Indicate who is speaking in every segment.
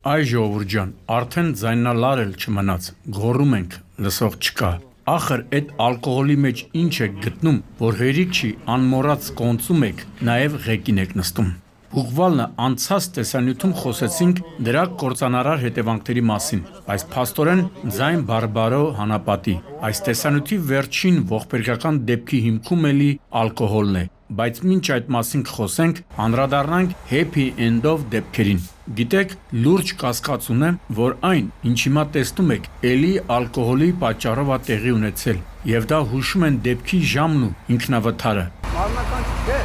Speaker 1: Այ ժողովուրդ ջան, արդեն ձայնալար էլ չմնաց, գոռում ենք, լսող չկա։ Ախր այդ ալկոհոլի մեջ ինչ եք գտնում, որ հերիք չի անմոռաց կոնծում եք, նաև ղեկին եք նստում։ Ուղղվալն անցած տեսանյութում խոսեցինք դրա կործանարար հետևանքների մասին, բայց փաստորեն ձայն բարբարո հանապատի։ Այս տեսանյութի վերջին ողբերգական դեպքի հիմքում էլի ալկոհոլն է, բայց մինչ այդ մասին կխոսենք, անդրադառնանք happy end-ով դեպքերին։ Գիտեք, լուրջ կասկած ունեմ, որ այն, ինչ հիմա տեսնում եք, էլի ալկոհոլի պատճառով է տեղի ունեցել, եւ դա հուշում են դեպքի ժամն ու ինքնավթարը։
Speaker 2: Մարմնական չէ։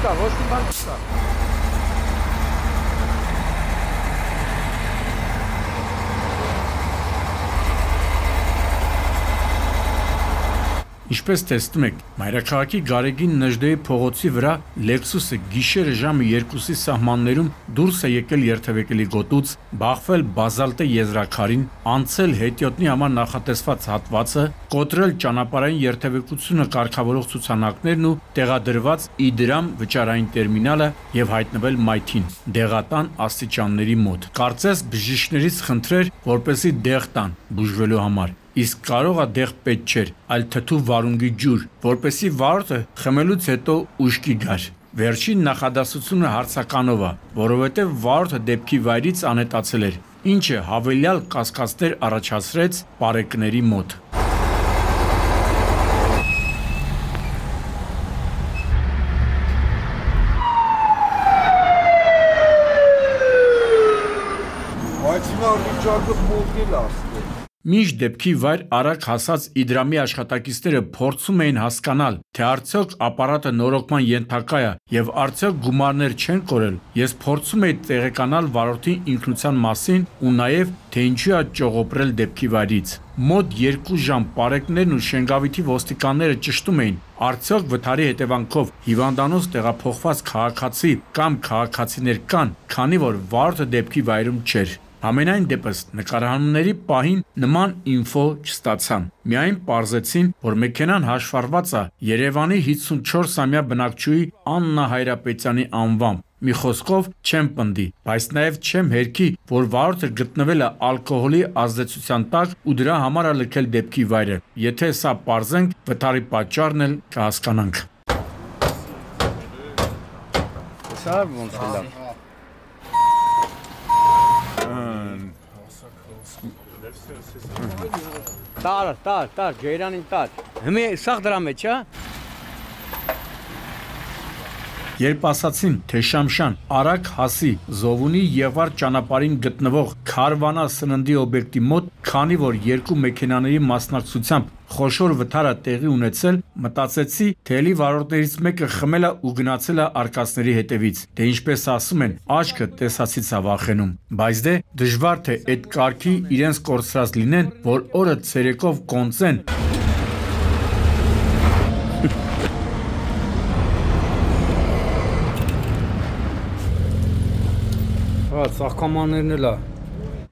Speaker 2: Չկա, ոչ մի բան չկա։
Speaker 1: Ինչպես տեսնում եք, Մայրաքաղաքի Գարեգին Նժդեի փողոցի վրա Lexus-ը գիշերը ժամը 2-ի սահմաններում դուրս է եկել երթևեկելի գոտուց, բախվել բազալտե եզրաքարին, անցել հետիոտնի համար նախատեսված հատվածը, կոտրել ճանապարհային երթևեկությունը կարգավորող ցուցանակներն ու տեղադրված Իդրամ վճարային տերմինալը եւ հայտնվել մայթին, դեղատան աստիճանների մոտ։ Կարծես բժիշկներից խնդրեր, որպեսզի դեղ տան բուժվելու համար։ Իսկ կարող է դեղ պետք չէր, այլ թթու վարունգի ջուր, որպեսի վարորդը խմելուց հետո ուշքի գար։ Վերջին նախադասությունը հարցականով է, որովհետև վարորդը դեպքի վայրից անհետացել էր, ինչը հավելյալ կասկածներ առաջացրեց պարեկների մոտ։ Մինչ դեպքի վայր արագ հասած Իդրամի աշխատակիցները փորձում էին հասկանալ, թե արդյոք ապարատը նորոգման ենթակա է եւ արդյոք գումարներ չեն կորել, ես փորձում էի տեղեկանալ վարորդի ինքնության մասին ու նաեւ թե ինչու է ճողոպրել դեպքի վայրից։ Մոտ 2 ժամ պարեկներն ու Շենգավիթի ոստիկանները ճշտում էին, արդյոք վթարի հետևանքով հիվանդանոց տեղափոխված քաղաքացի կամ քաղաքացիներ կան, քանի որ վարորդը դեպքի վայրում չէր։ Համենայն դեպս նկարահանումների պահին նման ինֆո չստացան։ Միայն պարզեցին, որ մեքենան հաշվառված է Երևանի 54-ամյա բնակչուհի Աննա Հայրապետյանի անվամբ։ Մի խոսքով չեմ պնդի, բայց նաև չեմ հերքի, որ վարորդը գտնվել է ալկոհոլի ազդեցության տակ ու դրա համար է լքել դեպքի վայրը։ Եթե սա պարզենք, վթարի պատճառն էլ կհասկանանք։
Speaker 2: Սա ոնց է։ Տար, ջերանին տար։ Հիմա սաղ դրա մեջ է։
Speaker 1: Երբ ասացին, թե Շամշան արագ հասի Զովունի Եղվար ճանապարհին գտնվող Քարվանա սննդի օբյեկտի մոտ, քանի որ երկու մեքենաների մասնակցությամբ խոշոր վթար է տեղի ունեցել, մտածեցի, թե էլի վարորդներից մեկը խմել է ու գնացել է արկածների հետևից, թե ինչպես ասում են, աչքը տեսածից է վախենում, բայց դե դժվար թե այդ կարգի իրենց կորցրած լինեն, որ օրը ցերեկով կոնծեն։
Speaker 2: Ծաղկամաններն էլ է։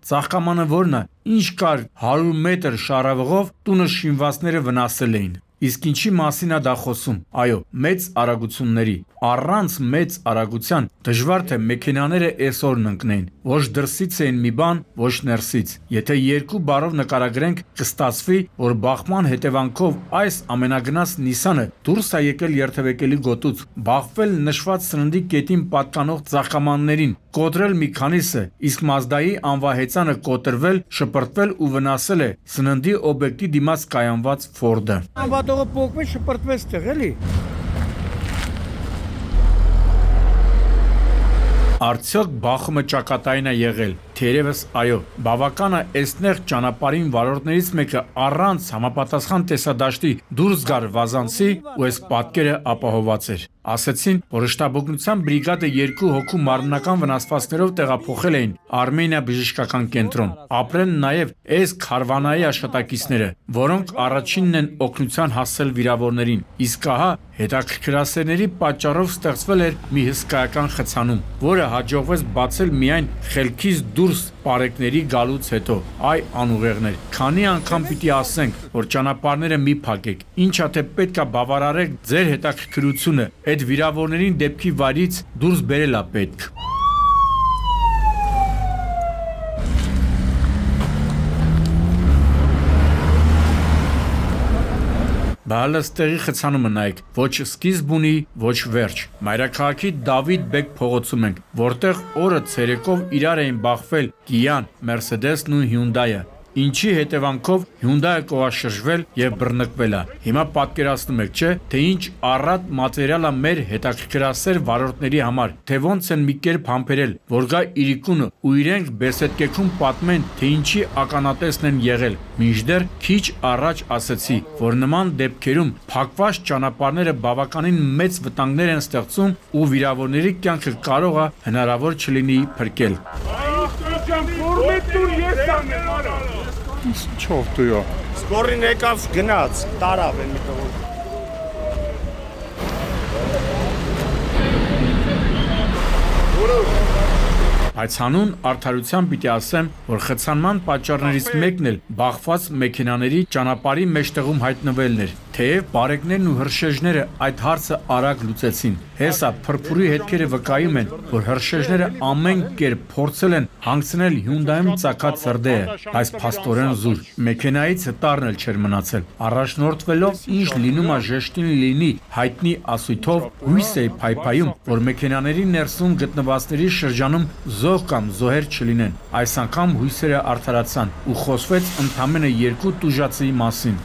Speaker 1: Ծաղկամանը որն է, ինչ կար 100 մետր շառավղով տունը շինվածները վնասել էին։ Իսկ ինչի մասին է դա խոսում։ Այո, մեծ արագությունների։ Առանց մեծ արագության դժվար թե մեքենաները այսօրն ընկնեն։ Ոչ դրսից էին մի բան, ոչ ներսից։ Եթե երկու բառով նկարագրենք, կստացվի, որ բախման հետևանքով այս ամենագնաց Նիսանը դուրս է եկել երթևեկելի գոտուց, բախվել նշված սննդի կետին պատկանող ծաղկամաններին, կոտրել մի քանիսը, իսկ Մազդայի անվահեծանը կոտրվել, շպրտվել ու վնասել է սննդի օբյեկտի դիմաց կայանված Ֆորդը։
Speaker 2: Անվատողը փոխվեց, շպրտվեց տեղ էլի։
Speaker 1: Արդյոք բախումը ճակատային է եղել։ Թերևս այո, բավական է էսնեղ ճանապարհին վարորդներից մեկը առանց համապատասխան տեսադաշտի դուրս գար վազանցի ու այս պատկերը ապահովված էր։ Ասեցին, որ շտաբօգնության բրիգադը 2 հոգու մարմնական վնասվածքներով տեղափոխել էին Արմենիա բժշկական կենտրոն։ Ապրեն նաև այս Քարվանայի աշխատակիցները, որոնք առաջինն են օգնության հասցել վիրավորներին։ Իսկ ահա հետաքրքրասերների պատճառով ստեղծվել էր մի հսկայական խցանում, որը հաջողվեց բացել միայն խելքից դուրս պարեկների գալուց հետո։ Այ անուղեղներ, քանի անգամ պիտի ասենք, որ ճանապարհները մի փակեք, ինչա թե պետքա բավարարեք ձեր հետաքրքրությունը, այդ վիրավորներին դեպքի վայրից դուրս բերելա պետք։ Շահալստեղի խցանումը նայեք, ոչ սկիզբ ունի, ոչ վերջ։ Մայրաքաղաքի Դավիթ Բեկ փողոցում ենք, որտեղ օրը ցերեկով իրար էին բախվել Կիան, Մերսեդեսն ու Հյունդայը։ Ինչի հետևանքով Հյունդայը կողաշրջվել եւ բռնկվել է։ Հիմա պատկերացնում եք, չէ՞, թե ինչ առատ մատերիալ է մեր հետաքրքրասեր վարորդների համար, թե ոնց են մի կերպ համբերել, որ գա իրիկունը ու իրենք բեսեդկեքում պատմեն, թե ինչի ականատեսն են եղել։ Մինչդեռ քիչ առաջ ասացի, որ նման դեպքերում փակված ճանապարհները բավականին մեծ վտանգներ են ստեղծում ու վիրավորների կյանքը կարող է հնարավոր չլինի փրկել։
Speaker 3: Չով դույա։
Speaker 4: Սկորին եկավ գնաց, տարավ են մի տղոք։
Speaker 1: Այս հանուն արդարության պիտի ասեմ, որ խցանման պատճառներից մեկն էլ բախված մեքենաների ճանապարհի մեջտեղում հայտնվելն էր, թեև բարեկներն ու հրշեջները այդ հարցը արագ լուծեցին։ Հեսա փրփուրի հետքերը վկայում են, որ հրշեջները ամեն կերպ փորձել են հանգցնել Հյունդայում ծակած սրդեը, այս փաստորեն զուր։ Մեքենայից հտարն էլ չէր մնացել։ Առաջնորդվելով ինչ լինում է ժեշտին լինի հայտնի ասույթով հույս է փայփայում, որ մեքենաների ներսում գտնվածների շրջանում զոհ կամ զոհեր չլինեն։ Այս անգամ հույսերը արդարացան ու խոսվեց ընդամենը 2 տուժածի մասին։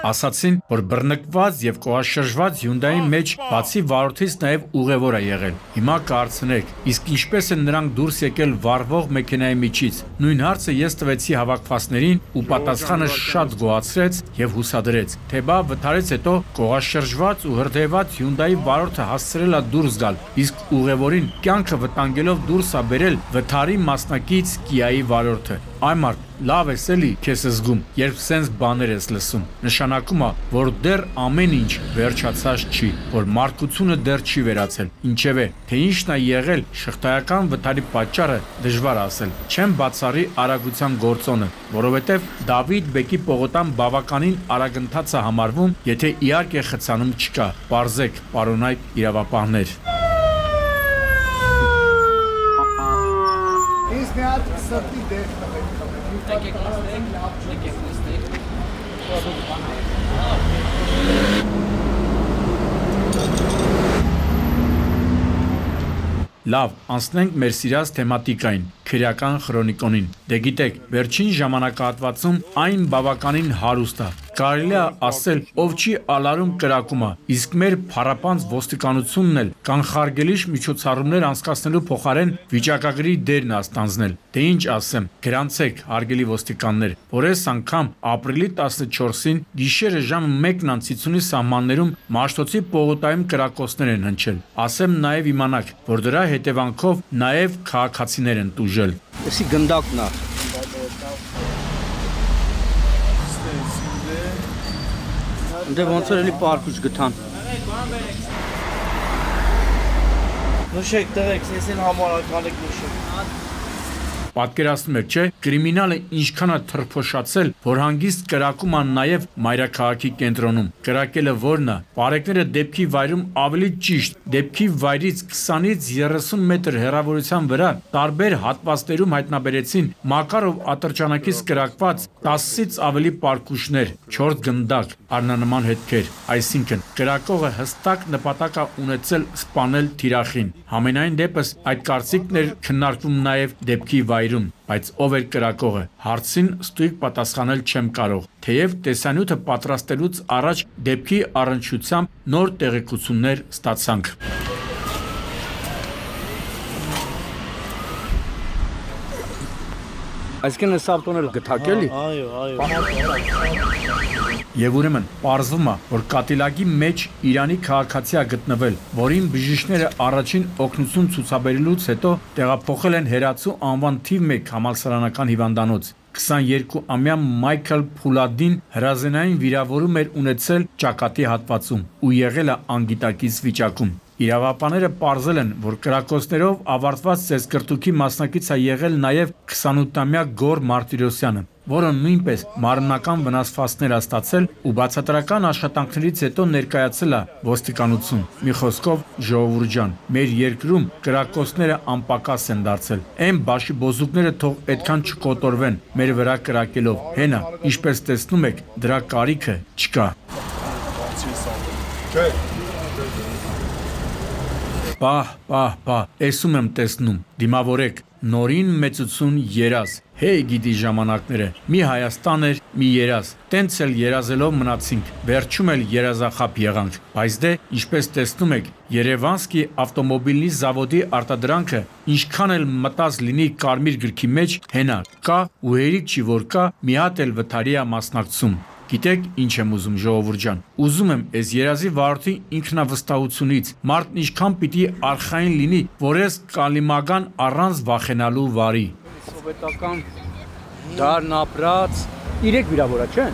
Speaker 1: Ասացին, որ բռնկված եւ կողաշրջված Հյունդայի մեջ բացի վարորդից նաեւ ուղևոր է եղել։ Հիմա կարծնեք, իսկ ինչպես են նրանք դուրս եկել վառվող մեքենայի միջից։ Նույն հարցը ես տվեցի հավաքվածներին ու պատասխանը շատ գոհացրեց եւ հուսադրեց, թե բա վթարից հետո կողաշրջված ու հրդեհված Հյունդայի վարորդը հասցրել է դուրս գալ, իսկ ուղևորին կյանքը վտանգելով դուրս է բերել վթարի մասնակից Կիայի վարորդը։ Այ մարդ, լավ ես էլի քեզ զգում, երբ սենց բաներ ես լսում։ Նշանակում է, որ դեռ ամեն ինչ վերջացած չի, որ մարդկությունը դեռ չի վերացել։ Ինչևէ, թե ինչն է եղել շղթայական վթարի պատճառը դժվար ասել։ Չեմ բացառի արագության գործոնը, որովհետև Դավիթ Բեկի պողոտան բավականին արագընթաց է համարվում, եթե իհարկե խցանում չկա։ Պարզեք, պարոնայք իրավապահներ։ Լավ, անցնենք մեր սիրած թեմատիկային, քրեական քրոնիկոնին։ Դե գիտեք, վերջին ժամանակահատվածում այն բավականին հարուստ է։ Կարելի է ասել, ով չի ալարում կրակում է, իսկ մեր փառապանծ ոստիկանությունն էլ կանխարգելիչ միջոցառումներ անցկացնելու փոխարեն վիճակագրի դերն է ստանձնել։ Դե ինչ ասեմ, գրանցեք, հարգելի ոստիկաններ, որ այս անգամ ապրիլի 14-ին գիշերը ժամը 1:50-ի սահմաններում Մաշտոցի պողոտայում կրակոցներ են հնչել։ Ասեմ նաև իմանաք, որ դրա հետևանքով նաև քաղաքացիներ են տուժել։
Speaker 2: Էսի գնդակն է։ Դե ոնց որ էլի պարկուճ գտան։
Speaker 4: Նշեք տղեկ, ես են համարականեք նշեք։
Speaker 1: Պատկերացնում եք, չէ, կրիմինալը ինչքան է թրփոշացել, որ հանգիստ կրակում է նաև մայրաքաղաքի կենտրոնում։ Կրակելը որն է, բարեկները դեպքի վայրում ավելի ճիշտ, դեպքի վայրից 20-ից 30 մետր հեռավորության վրա տարբեր հատվածներում հայտնաբերեցին Մակարով ատրճանակից կրակված 10-ից ավելի պարկուշներ, 4 գնդակ, առնանման հետքեր, այսինքն կրակողը հստակ նպատակ է ունեցել սպանել թիրախին։ Համենայն դեպս այդ կարծիքն էր քննարկվում նաև դեպքի վայրում, բայց ով էր կրակողը, հարցին ստույգ պատասխանել չեմ կարող, թեև տեսանյութը պատրաստելուց առաջ դեպքի առնչությամբ նոր տեղեկություններ ստացանք։
Speaker 2: Այսինքն այս ավտոն էլ գտակ էլի։
Speaker 4: Այո։
Speaker 1: Եվ ուրեմն պարզվում է, որ կատիլակի մեջ Իրանի քաղաքացի է գտնվել, որին բժիշկները առաջին օգնություն ցուցաբերելուց հետո տեղափոխել են Հերացու անվան թիվ 1 համալսարանական հիվանդանոց։ 22-ամյա Մայքլ Փուլադին հրազենային վիրավորում էր ունեցել ճակատի հատվածում ու եղել է անգիտակից վիճակում։ Իրավապանները պարզել են, որ կրակոցներով ավարտված ծեսկրտուքի մասնակից է եղել նաև 28-ամյա Գոր Մարտիրոսյանը, որը նույնպես մարմնական վնասվածքներ է ստացել ու բացատրական աշխատանքներից հետո ներկայացել է ոստիկանություն։ Մի խոսքով, ժողովուրդ ջան, մեր երկրում կրակոցները անպակաս են դարձել։ Այն բաշիբոզուկները թող այդքան չկոտորվեն մեր վրա կրակելով։ Հենա, ինչպես տեսնում եք, դրա կարիքը չկա։ Պահ, էսում եմ տեսնում, դիմավորեք, նորին մեծություն երազ, հեյ գիտի ժամանակները, մի Հայաստան էր, մի երազ, տենց էլ երազելով մնացինք, վերջում էլ երազախապ եղանք, բայց դե, ինչպես տեսնում եք, Երևանսկի ավտոմոբիլի զավոդի արտադրանքը, ինչքան էլ մտած լինի կարմիր գրքի մեջ, հենա, կա ու հերիք չի որ կա, մի հատ էլ վթարի է մասնակցում։ Գիտեք ինչ եմ ուզում ժողովուրդ ջան, ուզում եմ այս երազի վարորդի ինքնավստահությունից, մարդն ինչքան պիտի արխային լինի, որ ես կալիմական առանց վախենալու վարի։
Speaker 2: Սովետական դարն ապրած, 3 վիրավորա չեն։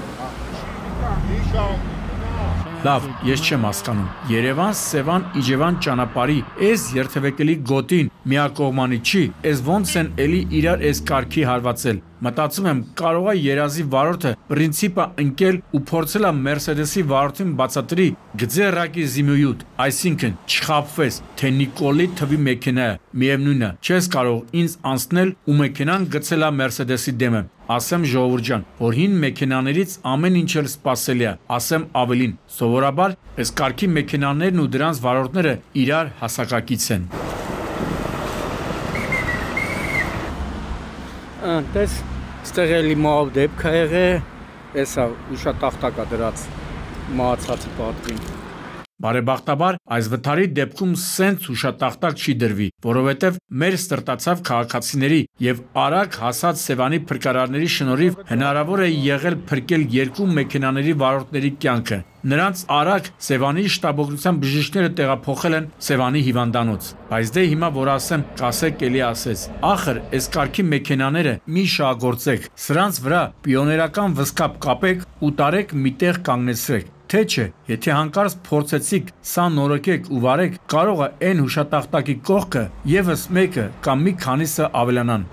Speaker 1: Լավ, ես չեմ հասկանում, Երևան Սևան Իջևան ճանապարհի այս երթևեկելի գոտին միակողմանի չի, այս ոնց են էլի իրար այս կարգի հարվածել։ Մտածում եմ, կարող է երազի վարորդը պրինցիպը ընկել ու փորձել է Մերսեդեսի վարորդին բացատրի գծերակի զիմյույուտ, այսինքն չխաբվես, թե Նիկոլի թվի մեքենա է, միևնույնն է, չես կարող ինձ անցնել ու մեքենան գցել է Մերսեդեսի դեմը։ Ասեմ ժողովուրդ ջան, որ հին մեքենաներից ամեն ինչ էլ սպասելի է, ասեմ ավելին, սովորաբար այս կարգի մեքենաներն ու դրանց վարորդները իրար հասակակից են։
Speaker 2: Տես, ստեղ էլի մահով դեպք է եղել, էսա ուշատախտակա դրած մահացածի պատվին։
Speaker 1: Բարեբախտաբար այս վթարի դեպքում սենց ուշատախտակ չի դրվի, որովհետև մեր ստրտացավ քաղաքացիների եւ արագ հասած Սևանի փրկարարների շնորհիվ հնարավոր է եղել փրկել 2 մեքենաների վարորդների կյանքը։ Նրանց արագ Սևանի շտաբօգնության բժիշկները տեղափոխել են Սևանի հիվանդանոց։ Բայց դե հիմա որ ասեմ, կասեք էլի ասես։ Ախր, այս կարգի մեքենաները մի շահագործեք, սրանց վրա պիոներական վսկապ կապեք ու տարեք միտեղ կանգնեցրեք։ Թե չէ, եթե հանկարծ փորձեցիք սա նորոգեք ու վարեք, կարող է այն հուշատախտակի կողքը եւս մեկը կամ մի քանիսը ավելանան։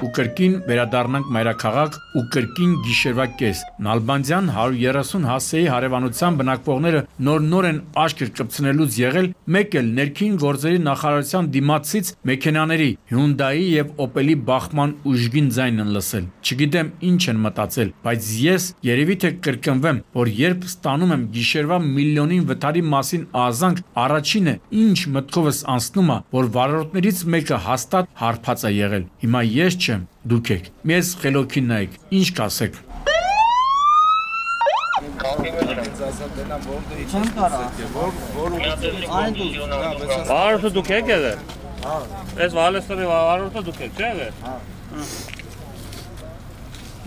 Speaker 1: Ու կրկին վերադառնանք մայրաքաղաք ու կրկին գիշերվա կես։ Նալբանդյան 130 հասեի հարևանության բնակվողները նոր են աշկեր կպցնելուց եղել, մեկ էլ ներքին գործերի նախարարության դիմացից մեքենաների Hyundai եւ Opel-ի բախման ուժգին ձայն են լսել։ Չգիտեմ ինչ են մտածել, բայց ես երևի թե կրկնվեմ, որ երբ ստանում եմ գիշերվա միլիոնին վթարի մասին ազանք, առաջինը ինչ մտքովս անցնում է, որ վարորդներից մեկը հաստատ հարբած է եղել։ Հիմա ես չեմ, դուք եք, մեզ խելոքին նայեք, ինչ կասեք։
Speaker 3: Վարորդը դուք եք եղել։ Այս վալեստորի վարորդը դուք եք, չէ՞ եղել։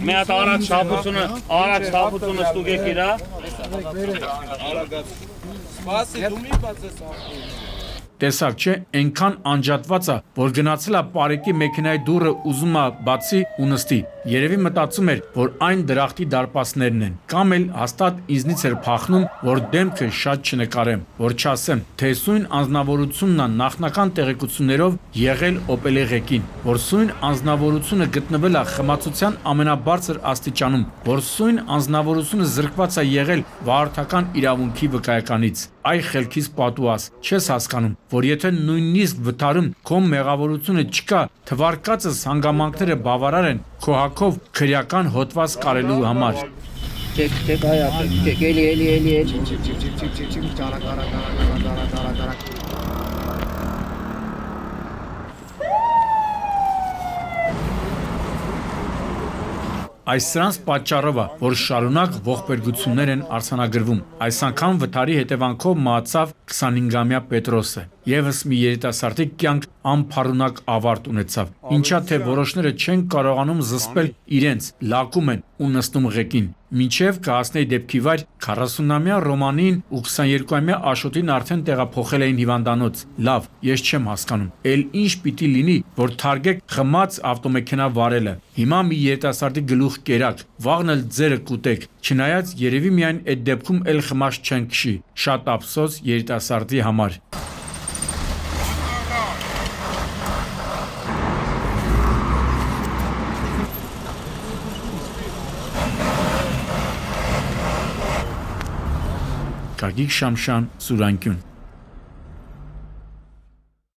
Speaker 3: Մի հատ առաջ շապությունը ստուգ եք իրա։
Speaker 4: Սպասի, դու մի բաց ես
Speaker 1: Տեսակ չէ, այնքան անջատված է, որ գնացել է Պարեկի մեքենայի դուռը ուզում է բացի ու նստի։ Երևի մտածում էր, որ այն դրախտի դարպասներն են, կամ էլ հաստատ ինձնից էր փախնում, որ դեմքը շատ չնկարեմ, որ չասեմ, թե սույն անձնավորությունն է նախնական տեղեկություններով եղել Opel-ի ղեկին, որ սույն անձնավորությունը գտնվել է խմացության ամենաբարձր աստիճանում, որ սույն անձնավորությունը զրկված է եղել վարորդական իրավունքի վկայականից։ Այ խելքից պատուած, չես հասկանում, որ եթե նույնիսկ վթարում քո մեղավորությունը չկա, թվարկածս հանգամանքները բավարար են քո հակով քրեական հոդված կարելու համար։
Speaker 2: Չեք այա, չեք էլի։
Speaker 1: Այս սրանց պատճառով է, որ շարունակ ողբերգություններ են արձանագրվում։ Այս անգամ վթարի հետևանքով մահացավ 25-ամյա Պետրոսը։ Եվս մի երիտասարդի կյանք անփառունակ ավարտ ունեցավ։ Ինչա թե որոշները չեն կարողանում զսպել իրենց, լակում են ու նստում ղեկին։ Մինչև կհասնեի դեպքի վայր 40-ամյա Ռոմանին ու 22-ամյա Աշոտին արդեն տեղափոխել էին հիվանդանոց։ Լավ, ես չեմ հասկանում։ Էլ ինչ պիտի լինի, որ թարգեք խմած ավտոմեքենա վարելը։ Հիմա մի երիտասարդի գլուխ կերակ, վաղն էլ ձերը կուտեք։ Չնայած երևի միայն այդ դեպքում էլ խմած չեն քշի։ Շատ ափսոս երիտասարդի համար։ Գագիկ Շամշան, Սուրանկյուն։